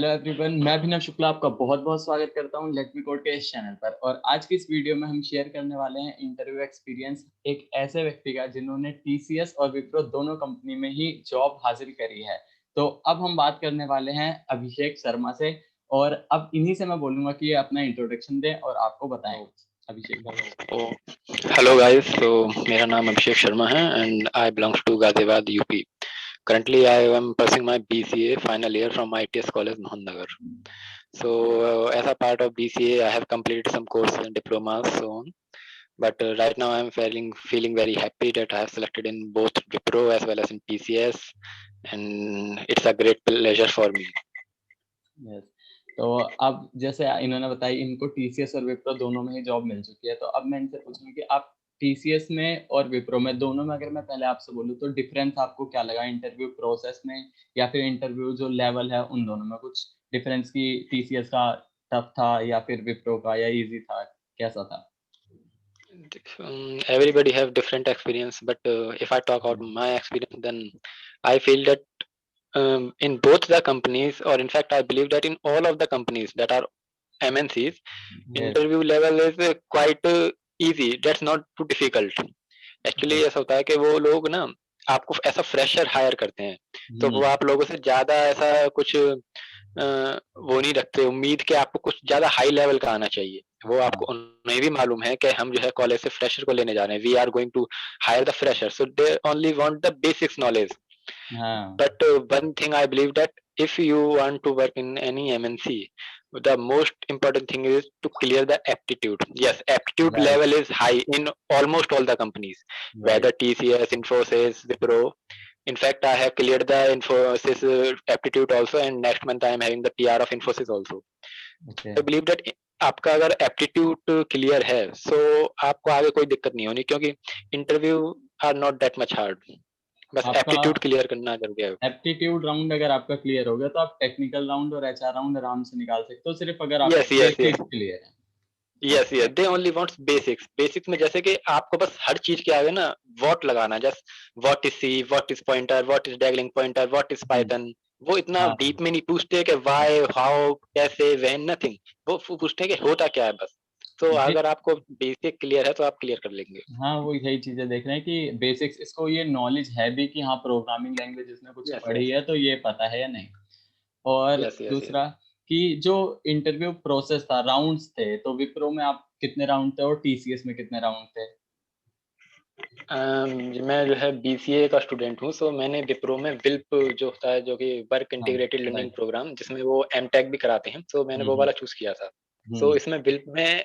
Hello everyone, मैं अभिनव शुक्ला आपका बहुत बहुत स्वागत करता हूं लेट मी कोड के इस चैनल पर। और आज की इस वीडियो में हम शेयर करने वाले हैं इंटरव्यू एक्सपीरियंस एक ऐसे व्यक्ति का जिन्होंने टीसीएस और विप्रो दोनों कंपनी में ही जॉब हासिल करी है। तो अब हम बात करने वाले हैं अभिषेक शर्मा से, और अब इन्हीं से मैं बोलूंगा कि ये अपना इंट्रोडक्शन दें और आपको बताएं। अभिषेक भाई। हेलो गाइस, तो मेरा नाम अभिषेक शर्मा है and I belongs to Ghaziabad UP. Currently, I am pursuing my BCA final year from ITS College, Nahandnagar. So, as a part of BCA, I have completed some courses and diplomas, so on. But right now, I am feeling very happy that I have selected in both Wipro as well as in TCS, and it's a great pleasure for me. Yes, तो अब जैसे इन्होंने बताया इनको TCS और विप्रो दोनों में ही job मिल चुकी है, तो अब मैं इनसे पूछूंगा कि आप टीसीएस में और विप्रो में दोनों में, अगर मैं पहले आपसे बोलूँ तो डिफरेंस आपको क्या लगा इंटरव्यू प्रोसेस में, या फिर इंटरव्यू जो लेवल है उन दोनों में कुछ डिफरेंस की टीसीएस का टफ था या फिर विप्रो का या इजी था, कैसा था? Everybody have different experience, but if I talk about my experience, then I feel that in both the companies, or in fact, I believe that in all of the companies that are MNCs, yes. interview level is quite easy. That's not too difficult. Actually, ऐसा होता है कि वो लोग ना आपको ऐसा fresher higher करते हैं, तो वो आप लोगों से ज्यादा ऐसा कुछ वो नहीं रखते उम्मीद कि आपको कुछ ज्यादा हाई लेवल का आना चाहिए. वो आपको उन्हें भी मालूम है कि हम जो है कॉलेज से फ्रेशर को लेने जा रहे हैं. We are going to hire the fresher, so they only want the basics knowledge. हाँ। But one thing I believe that if you want to work in any MNC, the most important thing is to clear the aptitude. Yes, aptitude right. level is high in almost all the companies, right. whether TCS, Infosys, Wipro. In fact, I have cleared the Infosys aptitude also, and next month I am having the PR of Infosys also. Okay. I believe that आपका अगर aptitude clear है, सो आपको आगे कोई दिक्कत नहीं होनी, क्योंकि interview are not that much hard. बस आपका एप्टीट्यूड क्लियर करना जरूरी है. एप्टीट्यूड राउंड अगर आपका क्लियर हो गया तो आप टेक्निकल राउंड और एचआर राउंड आराम से निकाल सकते हो, सिर्फ अगर आपके yes yes yes basics clear है। Yes yes they only wants basics. Basics में जैसे कि आपको बस हर चीज के आगे ना व्हाट लगाना. Just what is C, what is pointer, what is dangling pointer, what is Python. वो इतना हाँ। डीप में नहीं पूछते कि व्हाई, हाउ, कैसे, व्हेन, नथिंग. वो पूछते हैं कि होता क्या है बस. तो ये अगर आपको बेसिक क्लियर है तो आप क्लियर कर लेंगे. हाँ, वो यही चीजें देख रहे हैं कि बेसिक्स इसको ये नॉलेज है भी कि हाँ प्रोग्रामिंग लैंग्वेज इसने कुछ यस पढ़ी यस है तो ये पता है या नहीं। और यस यस यस दूसरा कि जो इंटरव्यू प्रोसेस था, राउंड्स थे, तो विप्रो में आप कितने राउंड थे और टीसीएस में कितने राउंड थे? मैं जो है बीसीए का स्टूडेंट हूँ, सो मैंने विप्रो में विल्प जो होता है, जो कि वर्क हाँ। Integrated learning right. प्रोग्राम, जिसमें वो एमटेक भी कराते हैं, सो मैंने वो हम्म। वाला चूज किया था. सो हम्म। इसमें विल्प में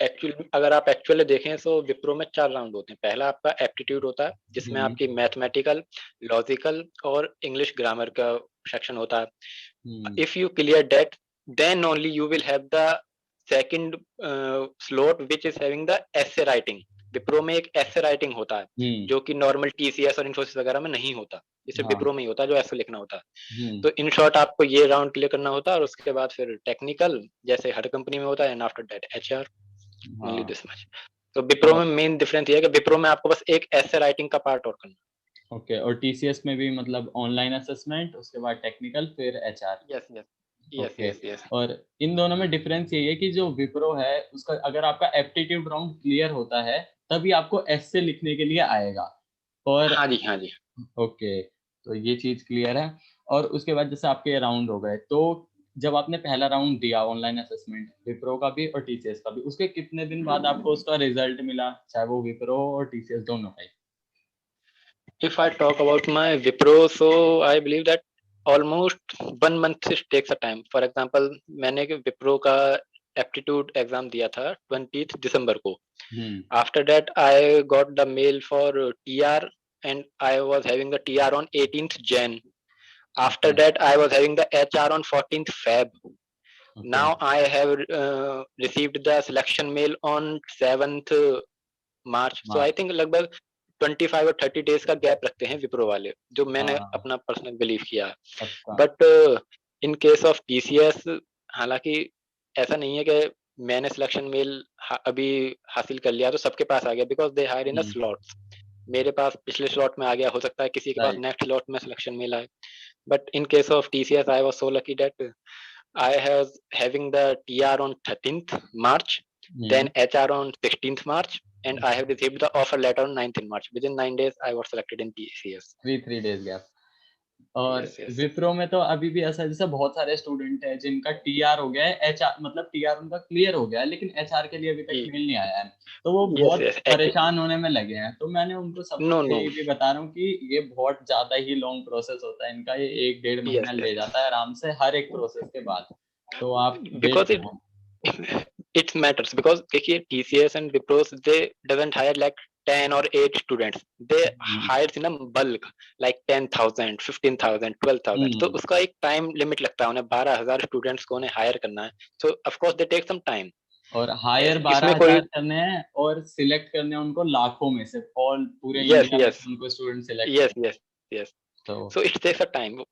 एक्चुअल अगर आप एक्चुअली देखें तो विप्रो में 4 राउंड होते हैं. पहला आपका एप्टीट्यूड होता है, जिसमें हम्म। आपकी मैथमेटिकल, लॉजिकल और इंग्लिश ग्रामर का सेक्शन होता है. हम्म। If you clear that, then only you will have the second slot which is having the essay writing. Wipro में एक essay writing होता है, हम्म। जो कि नॉर्मल टीसीएस और इन्फोसिस वगैरह में नहीं होता. ये सिर्फ हाँ। विप्रो में ही होता है जो ऐसे लिखना होता है. हम्म। तो इन शॉर्ट आपको ये राउंड क्लियर करना होता है, और उसके बाद फिर टेक्निकल, जैसे हर कंपनी में होता है, and after that HR. Only हाँ। This much. तो विप्रो और में मेन डिफरेंस ये है कि विप्रो में आपको बस एक essay राइटिंग का पार्ट और करना. ओके, और टीसीएस में भी मतलब ऑनलाइन असेसमेंट, उसके बाद टेक्निकल, फिर HR. Yes yes yes okay. Yes yes और इन दोनों में डिफरेंस यही है कि जो विप्रो है उसका अगर आपका एप्टीट्यूड राउंड क्लियर होता है तभी आपको एस्से लिखने के लिए आएगा। और हाँ जी हाँ जी. ओके, तो ये चीज क्लियर है। और उसके बाद जैसे आपके राउंड हो गए, तो जब आपने पहला राउंड दिया ऑनलाइन असेसमेंट विप्रो का भी और टीसीएस का भी, उसके कितने दिन बाद आपको उसका रिजल्ट मिला, चाहे वो विप्रो और टीसीएस दोनों का ही? If I talk about my Wipro, so I believe that almost 1 month takes a time. For example, मैंने Wipro का एप्टीट्यूड एग्जाम दिया था 20th दिसंबर को. हम्म। After that, I got the mail for TR, and I was having the TR on 18th Jan. After okay. that, I was having the HR on 14th Feb. Okay. Now I have received the selection mail on 7th March. So I March. Think लगभग 25 और 30 days का gap रखते हैं विप्रो वाले, जो मैंने हाँ। अपना पर्सनल बिलीव किया है. अच्छा। But in case of TCS, हालांकि ऐसा नहीं है कि मैंने सिलेक्शन मेल अभी हासिल कर लिया तो सबके पास आ गया, because they hire in slots. मेरे पास पिछले स्लॉट में आ गया, हो सकता है किसी के पास राइट। नेक्स्ट स्लॉट में सिलेक्शन मेल आए. But in case of TCS, I was so lucky that I was having the TR on 13th March, then HR on 16th March, and I have received the offer letter on 9th March. Within 9 days, I was selected in TCS. 3 days gap. और Yes, yes. Wipro में तो अभी भी ऐसा है, जैसे बहुत सारे स्टूडेंट हैं जिनका टीआर हो गया है, एचआर मतलब टीआर उनका क्लियर हो गया है, लेकिन एचआर के लिए अभी तक Ye- मेल नहीं आया है, तो वो Yes, बहुत yes. परेशान होने में लगे हैं। तो मैंने उनको सबको No, no. यही भी बता रहा हूँ कि ये बहुत ज्यादा ही लॉन्ग प्रोसेस होता है इनका, ये 1 डेढ़ महीना Yes, yes. ले जाता है आराम से हर एक प्रोसेस के बाद। तो आप वेट Because करो। it matters, because देखिए TCS and Wipros, they doesn't hire like 10 or 8 students. They hire in a bulk, like 10,000, 15,000, 12,000. तो उसका एक टाइम लिमिट लगता है, उन्हें 12,000 स्टूडेंट्स को उन्हें हायर करना है। So of course they take some time. और हायर इसमें कोई 12,000 करने हैं और सिलेक्ट करने हैं उनको लाखों में से, ऑल पूरे yes, इंडिया में yes, से उनको स्टूडेंट सिलेक्ट yes, करने हैं। yes, yes. तो So it takes a time.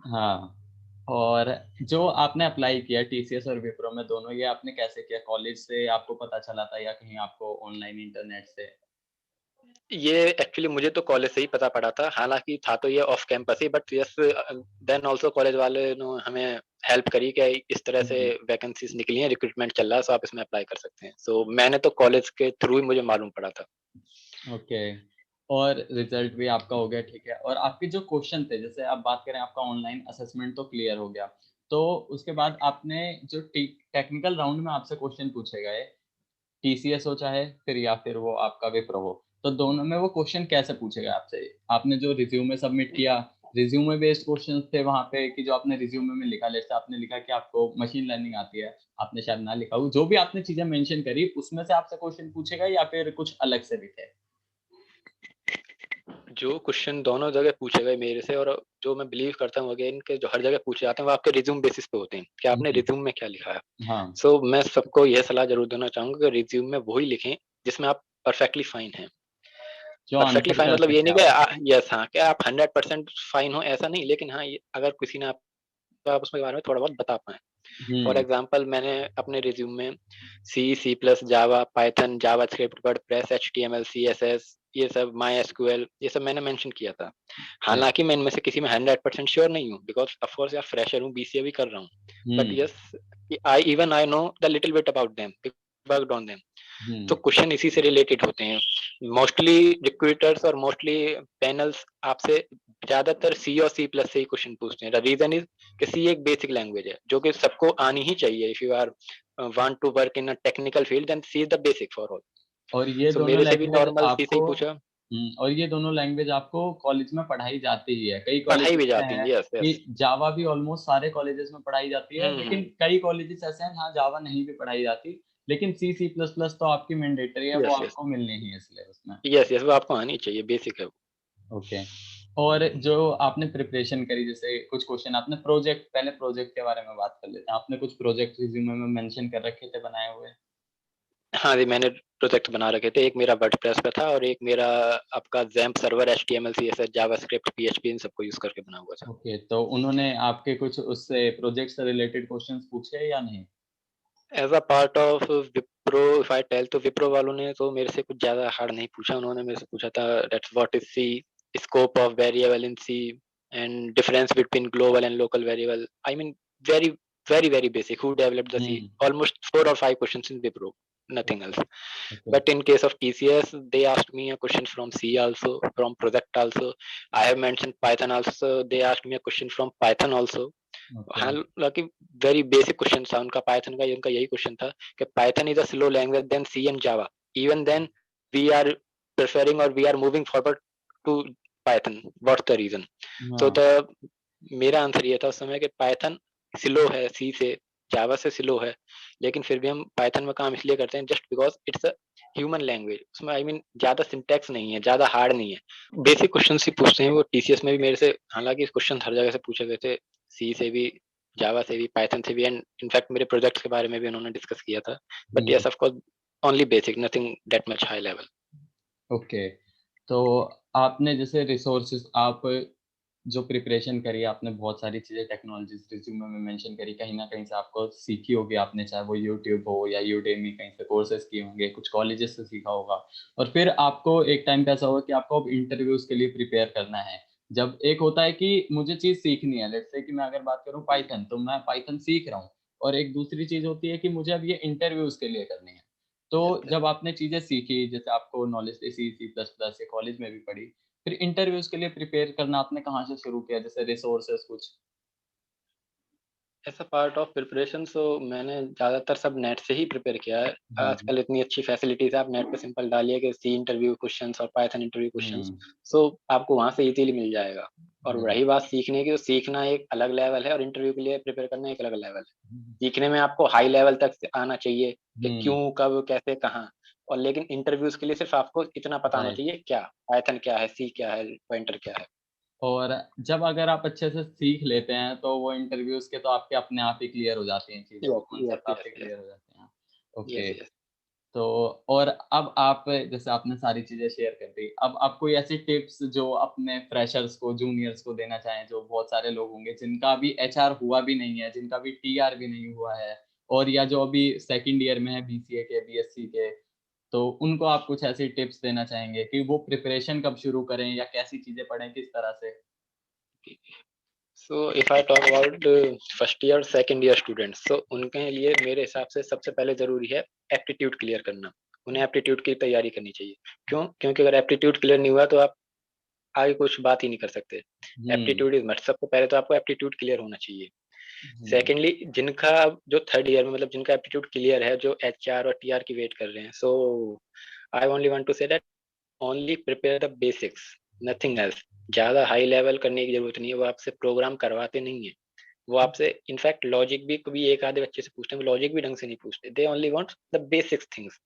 हाँ, और जो आपने अप्लाई किया टीसीएस और विप्रो में दोनों, ये आपने कैसे किया? कॉलेज से आपको पता चला था या कहीं आपको ऑनलाइन इंटरनेट से? ये एक्चुअली मुझे तो कॉलेज से ही पता पड़ा था, हालांकि था तो ये ऑफ कैंपस ही, but yes then also college वाले ने हमें हेल्प करी कि इस तरह से वैकेंसीज निकली हैं, रिक्रूटमेंट चल रहा है, सो आप इसमें अप्लाई कर सकते हैं। सो मैंने तो कॉलेज के थ्रू ही मुझे मालूम पड़ा था। ओके। और रिजल्ट भी आपका हो गया, ठीक है। और आपके जो क्वेश्चन थे, जैसे आप बात करें, आपका ऑनलाइन असेसमेंट तो क्लियर हो गया, तो उसके बाद आपने जो टेक्निकल राउंड में आपसे क्वेश्चन पूछे गए, टीसीएस हो चाहे फिर या फिर वो आपका विप्रो हो, तो दोनों में वो क्वेश्चन कैसे पूछे गए आपसे? आपने जो रिज्यूमे सबमिट किया, रिज्यूमे बेस्ड क्वेश्चंस थे वहाँ पे, कि जो आपने रिज्यूमे में लिखा, जैसे आपने लिखा कि आपको मशीन लर्निंग आती है, आपने शायद ना लिखा हो, जो भी आपने चीजें मेंशन करी उसमें से आपसे क्वेश्चन पूछे गए या फिर कुछ अलग से भी थे? जो क्वेश्चन दोनों जगह पूछे गए मेरे से, और जो मैं बिलीव करता हूँ अगेन के जो हर जगह पूछे जाते हैं, वो आपके रिज्यूम बेसिस पे होते हैं कि आपने रिज्यूम में क्या लिखा है। हाँ, सो मैं सबको यह सलाह जरूर देना चाहूंगा कि रिज्यूम में वही लिखें जिसमें आप परफेक्टली फाइन हैं। जो परफेक्टली आंसर फाइन कर मतलब ये सके नहीं आप। कि यस हाँ कि आप 100% फाइन हो, ऐसा नहीं, लेकिन हाँ अगर किसी ने आप उसके बारे में थोड़ा बहुत बता पाए। फॉर हुँ, एग्जाम्पल, मैंने अपने रिज्यूम में C++, जावा, पाइथन, जावा स्क्रिप्ट, वर्डप्रेस, HTML, CSS, ये सब, माई एसक्यूएल, ये सब मैंने मेंशन किया था। ओके। हालांकि मैं इनमें से किसी में 100% श्योर नहीं हूँ, बिकॉज ऑफ कोर्स यार फ्रेशर हूँ, बीसीए भी कर रहा हूँ, but hmm, yes I know the little bit about them, worked on them. तो हुँ, क्वेश्चन इसी से रिलेटेड होते हैं। मोस्टली रिक्रूटर्स और मोस्टली पैनल्स आपसे ज्यादातर सी और C+ से ही क्वेश्चन पूछते हैं। द रीजन इज कि सी एक बेसिक लैंग्वेज है जो कि सबको आनी ही चाहिए। If you are want to work in a technical field, then C is the basic for all. और ये सो दोनों मेरे से भी लैंग्वेज नॉर्मल सी से आपको ही पूछा। और ये दोनों लैंग्वेज आपको कॉलेज में पढ़ाई जाती ही है। कई कॉलेज पढ़ाई भी ऐसे जाती हैं है, यस कि यस। जावा भी ऑलमोस्ट सारे कॉलेजेस में पढ़ाई जाती है, लेकिन हम्म। कई कॉलेजेस ऐसे हैं जहाँ जावा नहीं भी पढ़ाई जाती, लेकिन सी++ तो आपकी मैंडेटरी है, वो यस यस। आपको मिलनी ही है सिलेबस में। यस यस, वो आपको आनी चाहिए, बेसिक है वो। ओके। और जो आपने प्रिपरेशन करी, जैसे कुछ क्वेश्चन आपने प्रोजेक्ट, पहले प्रोजेक्ट के बारे में बात कर लेते हैं। आपने कुछ प्रोजेक्ट रिज्यूमे में मेंशन कर रखे थे बनाए हुए? हाँ जी, मैंने प्रोजेक्ट बना रखे थे। एक मेरा वर्डप्रेस पे था और एक मेरा आपका XAMPP server, HTML, CSS, JavaScript, PHP, इन सबको यूज़ करके बना हुआ था। ओके, तो उन्होंने आपके कुछ उससे प्रोजेक्ट से रिलेटेड क्वेश्चंस पूछे या नहीं? As a part of Wipro, if I tell, तो विप्रो वालों ने तो मेरे से कुछ ज़्यादा हार्ड नहीं पूछा। उन्होंने मेरे से पूछा था that's what is C, scope of variable in C, and difference between global and local variable. I mean very very basic, who developed the C, hmm, almost 4 or 5 questions in Wipro, nothing okay, else. Okay. But in case of TCS, they asked me a question from C also, from project also. I have mentioned Python also. They asked me a question from Python also. Okay. हालांकि very basic question था उनका Python का। उनका यही क्वेश्चन था कि Python is a slow language than C and Java, even then we are preferring और we are moving forward to Python, what's the reason. तो हाँ, द मेरा आंसर ये था उस समय कि पाइथन स्लो है सी से, जावा से स्लो है, लेकिन फिर भी हम पाइथन में काम इसलिए करते हैं just because it's a human language. उसमें आई मीन ज्यादा सिंटैक्स नहीं है, ज्यादा हार्ड नहीं है, बेसिक क्वेश्चन ही पूछते हैं वो। टीसीएस में भी मेरे से हालांकि क्वेश्चन हर जगह से पूछे गए थे, सी से भी, जावा से भी, पाइथन से भी, एंड इनफैक्ट मेरे प्रोजेक्ट के बारे में भी उन्होंने डिस्कस किया था। But hmm, yes of course only basic, nothing that much high level. Okay. तो आपने जैसे रिसोर्सेज़, आप जो प्रिपरेशन करी, आपने बहुत सारी चीज़ें टेक्नोलॉजीज़ रिज़्यूमे में मेंशन करी, कहीं न कहीं से आपको सीखी होगी आपने, चाहे वो यूट्यूब हो या यूडेमी, कहीं से कोर्सेज़ किए होंगे, कुछ कॉलेजेस से सीखा होगा, और फिर आपको एक टाइम पे ऐसा होगा कि आपको अब इंटरव्यूज़ के लिए प्रिपेयर करना है। जब एक होता है कि मुझे चीज सीखनी है, लेट्स से कि मैं अगर बात करूं पाइथन, तो मैं पाइथन सीख रहा हूँ, और एक दूसरी चीज होती है कि मुझे अब ये इंटरव्यूज के लिए करनी है। तो यस जब आपने चीजें सीखी, जैसे आपको नॉलेज थी सी सी प्लस प्लस, कॉलेज में भी पढ़ी, फिर इंटरव्यूज के लिए प्रिपेयर करना आपने कहाँ से शुरू किया, जैसे रिसोर्सेस कुछ? As a part of preparation, so मैंने ज़्यादातर सब नेट से ही प्रिपेयर किया है। हाँ। आजकल इतनी अच्छी फैसिलिटीज़ है, आप नेट पे सिंपल डालिए कि सी इंटरव्यू क्वेश्चंस और पाइथन इंटरव्यू क्वेश्चंस, हम्म। सो आपको वहाँ से ईज़िली मिल जाएगा। और राइट। रही बात सीखने की, तो सीखना एक अलग लेवल है और इंटरव्यू के लिए प्रिपेयर करना एक अलग लेवल है। सीखने में आपको हाई लेवल तक आना चाहिए कि हम्म। क्यों, कब, कैसे, कहाँ। और लेकिन इंटरव्यूज़ के लिए सिर्फ़ आपको इतना पता होना राइट। चाहिए क्या, पाइथन क्या है, सी क्या है, पॉइंटर क्या है। और जब अगर आप अच्छे से सीख लेते हैं, तो वो इंटरव्यूज़ के तो आपके अपने आप ही क्लियर हो जाती हैं चीज़ें, वो यस, यस, कॉन्सेप्ट यस, आपके यस, क्लियर हो जाते हैं। Yes, okay. यस। तो और अब आप, जैसे आपने सारी चीज़ें शेयर कर दी, अब आप कोई ऐसी टिप्स जो अपने फ्रेशर्स को, जूनियर्स को देना चाहें, जो बहुत सारे लोग होंगे जिनका अभी एचआर हुआ भी नहीं है, जिनका भी टीआर भी नहीं हुआ है, और या जो अभी सेकंड ईयर में है बीसीए के, बीएससी के, तो उनको आप कुछ ऐसी टिप्स देना चाहेंगे कि वो प्रिपरेशन कब शुरू करें या कैसी चीज़ें पढ़ें, किस तरह से? So if I talk about first year second year students, तो उनके लिए मेरे हिसाब से सबसे पहले ज़रूरी है एप्टीट्यूड क्लियर करना। उन्हें एप्टीट्यूड की तैयारी करनी चाहिए। क्यों? क्योंकि अगर एप्टीट्यूड क्लियर नहीं हुआ तो आप आगे कुछ बात ही नहीं कर सकते। हुँ। एप्टीट्यूड इज़ मस्ट, सबसे पहले तो आपको एप्टीट्यूड क्लियर होना चाहिए। हुँ। सेकंडली, जिनका जो थर्ड ईयर में, मतलब जिनका एप्टीट्यूड क्लियर है, जो एचआर और टीआर की वेट कर रहे हैं, so I only want to say that only prepare the basics, nothing else. ज़्यादा हाई लेवल करने की ज़रूरत नहीं है, वो आपसे प्रोग्राम करवाते नहीं हैं। वो आपसे इनफैक्ट लॉजिक भी कभी एक आधे बच्चे से पूछते हैं, वो लॉजिक भी ढंग से नहीं पूछते। They only want the basic things.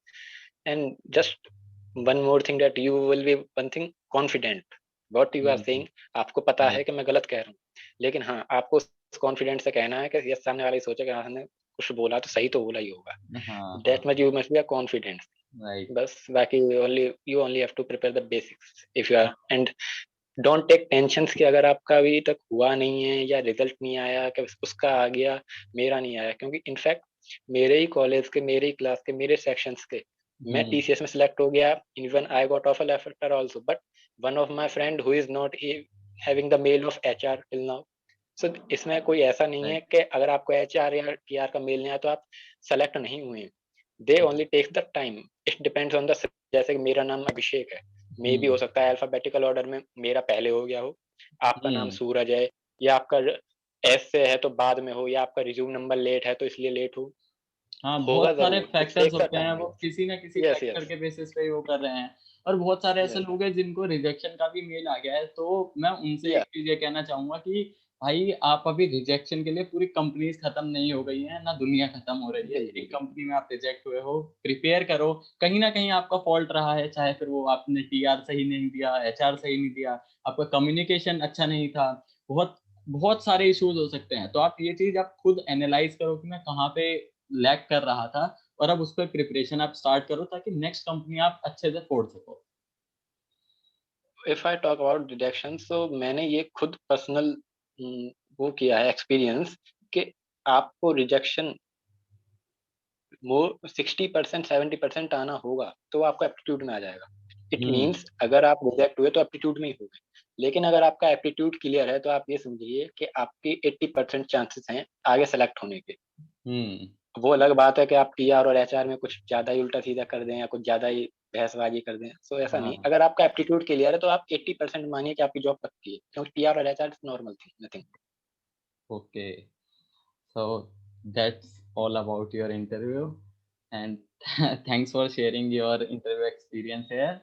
And just one more thing, that you will be one thing confident what you are hmm. Saying. आपको पता है राइट। कि मैं गलत कह रहा हूँ, लेकिन हाँ, आपको कॉन्फिडेंस से कहना है कि ये सामने वाला ही सोचे कि हाँ, हमने कुछ बोला तो सही तो बोला ही होगा। हाँ, दैट हाँ। Much you must be a confidence. Right. बस बाकी only you only have to prepare the basics if you are, and don't take tensions कि अगर आपका अभी तक हुआ नहीं है या रिजल्ट नहीं आया, कि उसका आ गया, मेरा नहीं आया। क्योंकि इनफैक्ट मेरे ही कॉलेज के, मेरे ही क्लास के, मेरे सेक्शंस के, मैं हुँ। टीसीएस में सिलेक्ट हो गया। Even I got offer letter also, but one of my friend who is not having the mail of HR till now. So इसमें कोई ऐसा नहीं है राइट। कि अगर आपको एचआर या टीआर का मेल नहीं आया तो आप सेलेक्ट नहीं हुए। They only takes the time. It depends on the, जैसे कि मेरा नाम अभिषेक है, मे बी हो हुँ। सकता है अल्फाबेटिकल ऑर्डर में मेरा पहले हो गया हो, आपका नाम हुँ। सूरज है, या आपका एस से है तो बाद में हो, या आपका रिज्यूम नंबर लेट है तो इसलिए लेट हो। हाँ, होगा बहुत सारे ज़रूर, इट फैक्टर्स टेक्स अ होते हैं, टाइम। वो किसी न किसी यस, फैक्टर यस, के बेसिस पे ही वो कर रहे हैं। और बहुत सारे ऐसे यस, लोग हैं जिनको रिजेक्शन का भी मेल आ गया है, तो मैं उनसे या एक चीज़ ये कहना चाहूँगा कि भाई, आप अभी रिजेक्शन के लिए, पूरी कंपनीज़ खत्म नहीं हो गई हैं, ना दुनिया खत्म हो रही है। बिल्कुल, एक बिल्कुल। कंपनी में आप रिजेक्ट हुए हो, प्रिपेयर करो, कहीं न कहीं आपका फॉल्ट रहा है, चाहे फिर वो आपने टीआर सही नहीं दिया, एचआर सही नहीं दिया, आपका कम्युनिकेशन अच्छा नहीं था, बहुत बहुत सारे इश्यूज़ हो सकते हैं। तो आप ये चीज़ आप खुद एनालाइज़ करो कि मैं कहाँ पे लैग कर रहा था, और अब उस पे प्रिपरेशन आप स्टार्ट करो, ताकि नेक्स्ट कंपनी आप अच्छे से फोड़ सको। If I talk about rejection, so मैंने ये खुद पर्सनल वो किया है एक्सपीरियंस, कि आपको रिजेक्शन वो 60% 70% आना होगा, तो आपका एप्टीट्यूड में आ जाएगा। It hmm. मीन्स अगर आप रिजेक्ट हुए तो एप्टीट्यूड में ही हो गए। लेकिन अगर आपका एप्टीट्यूड क्लियर है, तो आप ये समझिए कि आपकी 80% चांसेस हैं आगे सेलेक्ट होने के। हुँ। वो अलग बात है कि आप टीआर और एचआर में कुछ ज़्यादा ही उल्टा-सीधा कर दें या कुछ ज़्यादा ही बहसबाजी कर दें, सो ऐसा नहीं। हाँ। अगर आपका एप्टीट्यूड क्लियर है, तो आप 80% मानिए कि आपकी जॉब पक्की है, क्योंकि टीआर और HR is normal thing, nothing. Okay. So that's all about your interview, and thanks for sharing your interview experience here.